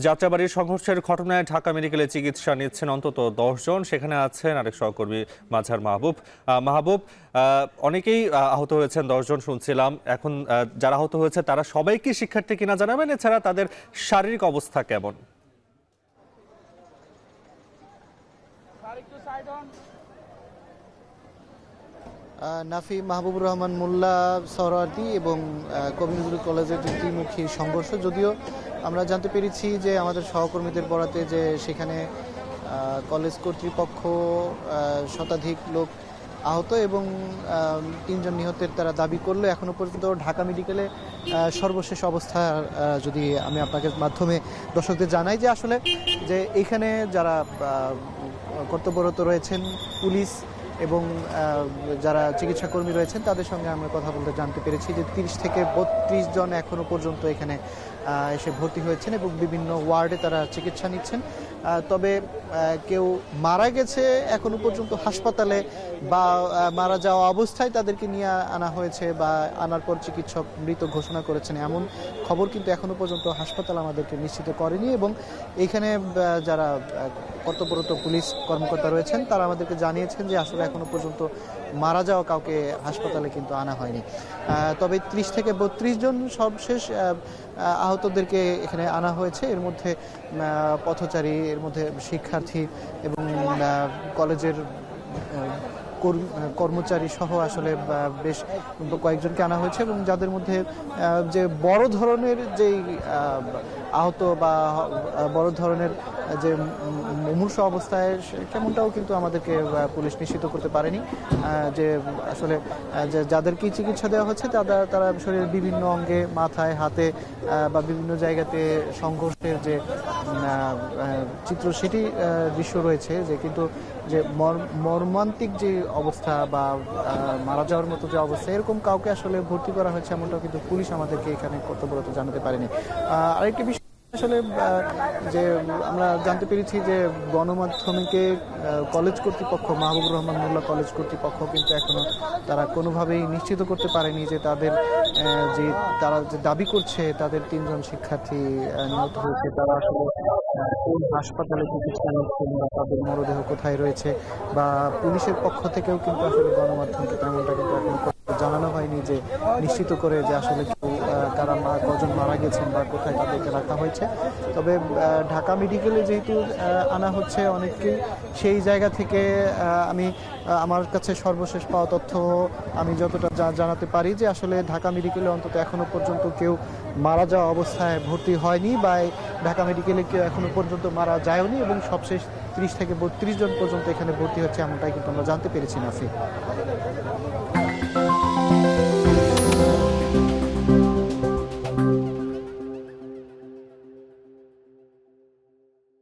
যাত্রাবাড়ির সংঘর্ষের ঘটনায় ঢাকা মেডিকেলে চিকিৎসা নিচ্ছেন অন্তত 10 জন। সেখানে আছেন আরেক সহকর্মী মাঝার মাহবুব। মাহবুব, অনেকেই আহত হয়েছেন, 10 জন শুনছিলাম। এখন যারা আহত হয়েছে তারা সবাই কি শিক্ষার্থী কিনা জানাবেন? এছাড়া তাদের শারীরিক অবস্থা কেমন? নাফি, মাহবুবুর রহমান মোল্লা সহরাওয়ার্দী এবং কবি নজরুল কলেজের যে ত্রিমুখী সংঘর্ষ, যদিও আমরা জানতে পেরেছি যে আমাদের সহকর্মীদের বরাতে যে সেখানে কলেজ কর্তৃপক্ষ শতাধিক লোক আহত এবং 3 জন নিহতের তারা দাবি করলো। এখনো পর্যন্ত ঢাকা মেডিকেলে সর্বশেষ অবস্থা যদি আমি আপনাদের মাধ্যমে দর্শকদের জানাই যে আসলে যে এখানে যারা কর্তব্যরত রয়েছেন পুলিশ এবং যারা চিকিৎসা কর্মী রয়েছেন তাদের সঙ্গে আমরা কথা বলতে জানতে পেরেছি যে 30 থেকে 32 জন এখনো পর্যন্ত এখানে এসে ভর্তি হয়েছেন এবং বিভিন্ন ওয়ার্ডে তারা চিকিৎসা নিচ্ছেন। তবে কেউ মারা গেছে এখনো পর্যন্ত হাসপাতালে বা মারা যাওয়া অবস্থায় তাদেরকে নিয়ে আনা হয়েছে বা আনার পর চিকিৎসক মৃত ঘোষণা করেছেন, এমন খবর কিন্তু এখনো পর্যন্ত হাসপাতাল আমাদেরকে নিশ্চিত করেনি। এবং এখানে যারা কর্তব্যরত পুলিশ কর্মকর্তা রয়েছেন তারা আমাদেরকে জানিয়েছেন যে আসলে এখনো পর্যন্ত মারা যাওয়া কাউকে হাসপাতালে কিন্তু আনা হয়নি। তবে 30 থেকে 32 জন সবশেষ আহতদেরকে এখানে আনা হয়েছে। এর মধ্যে পথচারী, এর মধ্যে শিক্ষার্থী এবং কলেজের কর্মচারী সহ আসলে বেশ কয়েকজনকে আনা হয়েছে এবং যাদের মধ্যে যে বড় ধরনের যেই আহত বা বড় ধরনের যে মুমূর্ষ অবস্থায় কেমনটাও কিন্তু আমাদেরকে পুলিশ নিশ্চিত করতে পারেনি। যে আসলে যাদেরকে চিকিৎসা দেওয়া হচ্ছে তারা শরীরের বিভিন্ন অঙ্গে, মাথায়, হাতে বা বিভিন্ন জায়গাতে সংঘর্ষের যে চিত্র সেটি দৃশ্য রয়েছে, যে কিন্তু যে মর্মান্তিক যে অবস্থা বা মারা যাওয়ার মতো যে অবস্থা এরকম কাউকে আসলে ভর্তি করা হয়েছে এমনটাও কিন্তু পুলিশ আমাদেরকে এখানে কর্তব্যরত জানাতে পারেনি। আরেকটি বিষয় আসলে যে আমরা জানতে পেরেছি যে গণমাধ্যমকে কলেজ কর্তৃপক্ষ, মাহবুবুর রহমান মোল্লা কলেজ কর্তৃপক্ষ কিন্তু এখনো তারা কোনোভাবেই নিশ্চিত করতে পারেনি যে তারা যে দাবি করছে তাদের 3 জন শিক্ষার্থী নিহত হয়েছে তারা আসলে কোন হাসপাতালে চিকিৎসা নিচ্ছেন বা তাদের মরদেহ কোথায় রয়েছে, বা পুলিশের পক্ষ থেকেও কিন্তু আসলে গণমাধ্যমকে তেমনটা কিন্তু এখন জানানো হয়নি যে নিশ্চিত করে যে আসলে কারা কজন মারা গেছেন বা কোথায় তাদেরকে রাখা হয়েছে। তবে ঢাকা মেডিকেলে যেহেতু আনা হচ্ছে অনেককেই, সেই জায়গা থেকে আমি আমার কাছে সর্বশেষ পাওয়া তথ্য আমি যতটা জানাতে পারি যে আসলে ঢাকা মেডিকেলে অন্তত এখনো পর্যন্ত কেউ মারা যাওয়া অবস্থায় ভর্তি হয়নি বা ঢাকা মেডিকেলে কেউ এখনো পর্যন্ত মারা যায়নি এবং সবশেষ 30 থেকে 32 জন পর্যন্ত এখানে ভর্তি হচ্ছে এমনটাই কিন্তু আমরা জানতে পেরেছি। নাফি।